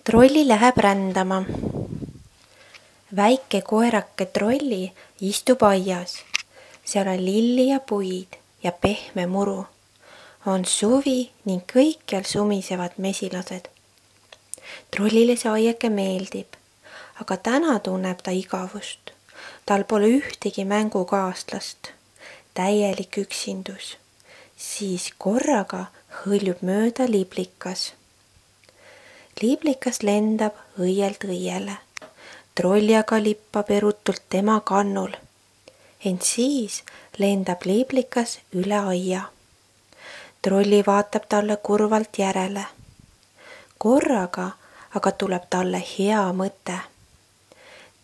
Trolli läheb rändama. Väike koerake trolli istub aias. Seal on lilli ja puid ja pehme muru. On suvi ning kõikjal sumisevad mesilased. Trollile see aiake meeldib, aga täna tunneb ta igavust. Tal pole ühtegi mängukaaslast. Täielik üksindus. Siis korraga hõljub mööda liblikas. Liblikas lendab õielt õiele. Trolli aga lippab erutult tema kannul. Ent siis lendab liblikas üle aia. Trolli vaatab talle kurvalt järele. Korraga aga tuleb talle hea mõte.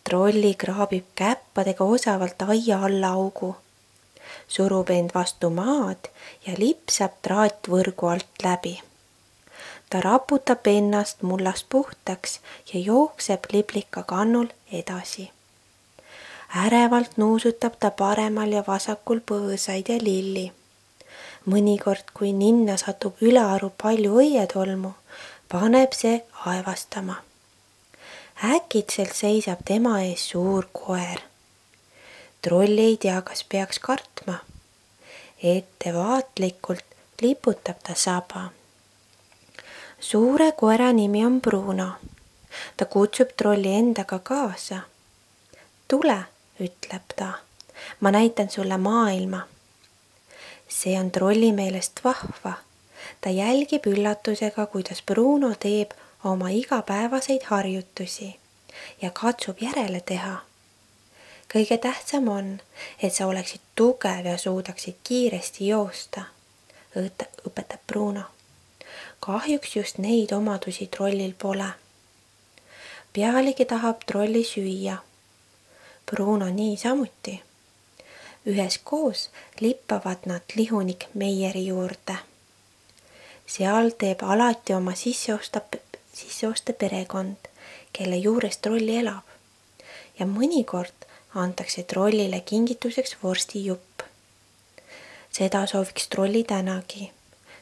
Trolli kraabib käppadega osavalt aia alla augu. Surub end vastu maad ja lipsab traatvõrgu alt läbi. Ta raputab ennast mullast puhtaks ja jookseb liblika kannul edasi. Ärevalt nuusutab ta paremal ja vasakul põõsaid ja lilli. Mõnikord, kui ninna satub ülearu palju õietolmu, paneb see aevastama. Äkitselt seisab tema ees suur koer. Troll ei tea, kas peaks kartma. Ettevaatlikult liputab ta saba. Suure koera nimi on Bruno. Ta kutsub trolli endaga kaasa. Tule, ütleb ta. Ma näitan sulle maailma. See on trolli meelest vahva. Ta jälgib üllatusega, kuidas Bruno teeb oma igapäevaseid harjutusi ja katsub järele teha. Kõige tähtsam on, et sa oleksid tugev ja suudaksid kiiresti joosta, õpetab Bruno. Kahjuks just neid omadusi trollil pole. Pealegi tahab trolli süüa. Bruno nii samuti. Üheskoos lippavad nad lihunik Meieri juurde. Seal teeb alati oma sisseoste perekond, kelle juures trolli elab. Ja mõnikord antakse trollile kingituseks vorstijupp. Seda sooviks trolli tänagi.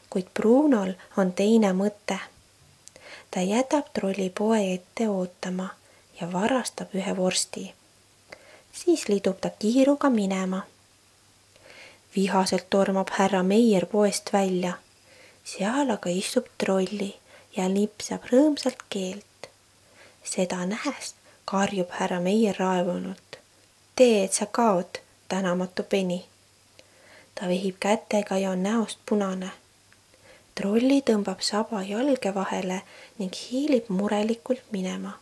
Kuid Brunol on teine mõte. Ta jätab trolli poe ette ootama ja varastab ühe vorsti. Siis lidub ta kiiruga minema. Vihaselt tormab härra Meier poest välja. Seal aga istub trolli ja lipsab rõõmsalt keelt. Seda nähes karjub härra Meier raevunult. Tee, et sa kaod, tänamatu peni. Ta vehib kätega ja on näost punane. Trolli tõmbab saba jalge vahele ning hiilib murelikult minema.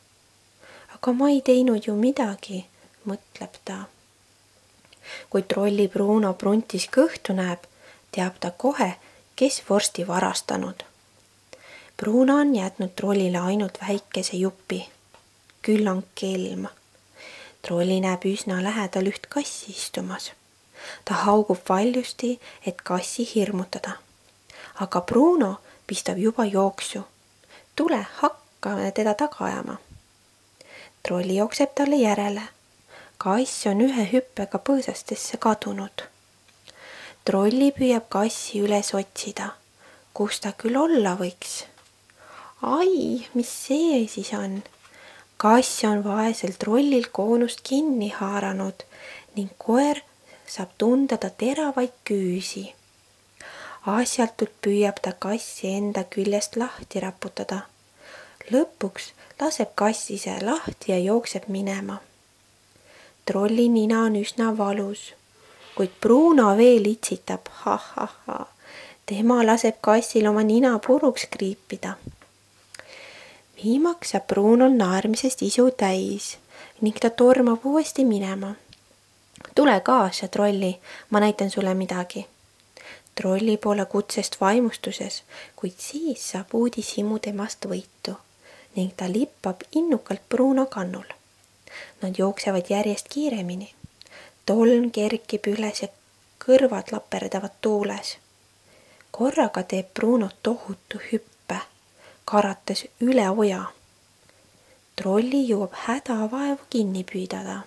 Aga ma ei teinud ju midagi, mõtleb ta. Kui trolli Bruno pruntis kõhtu näeb, teab ta kohe, kes vorsti varastanud. Bruno on jätnud trollile ainult väikese jupi. Küll on kelm. Trolli näeb üsna lähedal üht kassi istumas. Ta haugub valjusti, et kassi hirmutada. Aga Bruno pistab juba jooksu. Tule, hakkame teda taga ajama. Trolli jookseb talle järele. Kass on ühe hüppega põõsastesse kadunud. Trolli püüab kassi üles otsida. Kus ta küll olla võiks? Ai, mis see siis on? Kass on vaesel trollil koonust kinni haaranud ning koer saab tunda ta teravaid küüsi. Asjatult püüab ta kassi enda küljest lahti raputada. Lõpuks laseb kass ise lahti ja jookseb minema. Trolli nina on üsna valus, kuid Bruno veel itsitab. Tema laseb kassil oma nina puruks kriipida. Viimaks saab Brunol naermisest isu täis ning ta tormab uuesti minema. Tule kaasa, trolli, ma näitan sulle midagi. Trolli pole kutsest vaimustuses, kuid siis saab uudishimu temast võitu ning ta lippab innukalt Bruno kannul. Nad jooksevad järjest kiiremini. Tolm kerkib üles ja kõrvad laperdavad tuules. Korraga teeb Bruno tohutu hüppe, karates üle oja. Trolli jõuab hädavaevu kinni püüdada.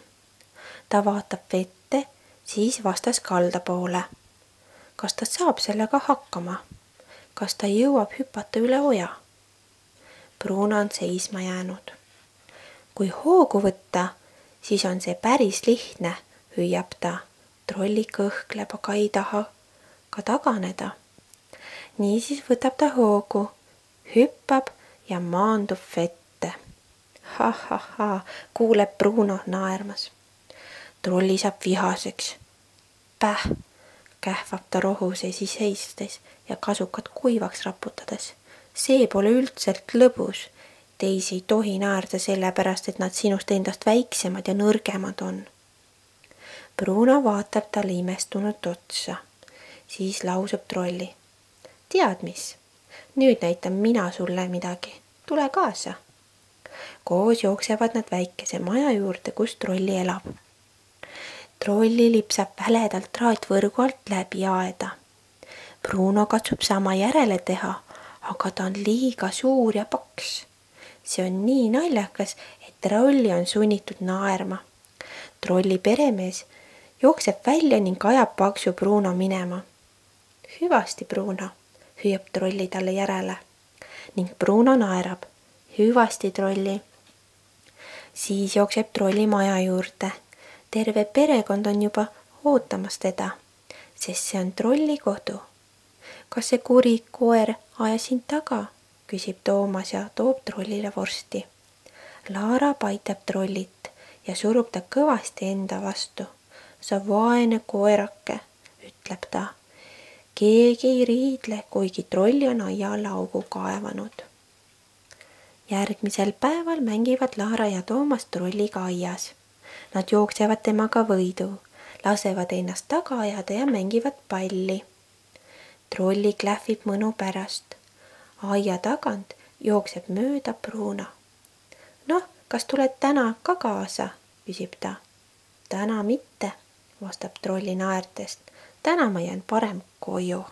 Ta vaatab vette, siis vastas kalda poole. Kas ta saab sellega hakkama? Kas ta jõuab hüpata üle oja? Bruno on seisma jäänud. kui hoogu võtta, siis on see päris lihtne, hüüab ta. trolli kõhkleb, aga ei taha ka taganeda. niisiis võtab ta hoogu, hüppab ja maandub vette. Ha-ha-ha, kuuleb Bruno naermas. trolli saab vihaseks. Päh, kähvab ta rohu sees seistes ja kasukat kuivaks raputades. see pole üldselt lõbus. Teisi ei tohi naerda sellepärast, et nad sinust endast väiksemad ja nõrgemad on. Bruno vaatab talle imestunult otsa. Siis lausub trolli. tead mis? nüüd näitan mina sulle midagi. tule kaasa. koos jooksevad nad väikese maja juurde, kus trolli elab. trolli lipsab väledalt traatvõrgu alt läbi aeda. Bruno katsub sama järele teha, aga ta on liiga suur ja paks. see on nii naljakas, et trolli on sunnitud naerma. trolli peremees jookseb välja ning ajab paksu Bruno minema. hüvasti, Bruno, hüüab trolli talle järele ning Bruno naerab. hüvasti, trolli. siis jookseb trolli maja juurde. terve perekond on juba ootamas teda, sest see on trolli kodu. kas see kuri koer ajas sind taga? küsib Toomas ja toob trollile vorsti. Laara paitab trollit ja surub ta kõvasti enda vastu. sa vaene koerake, ütleb ta. keegi ei riidle, kuigi trolli on aia alla augu kaevanud. järgmisel päeval mängivad Laara ja Toomas trolliga aias. Nad jooksevad temaga võidu, lasevad ennast taga ajada ja mängivad palli. trolli klähvib mõnu pärast. aia tagant jookseb mööda Bruno. noh, kas tuled täna ka kaasa? küsib ta. täna mitte, vastab trolli naerdes. täna ma jään parem koju.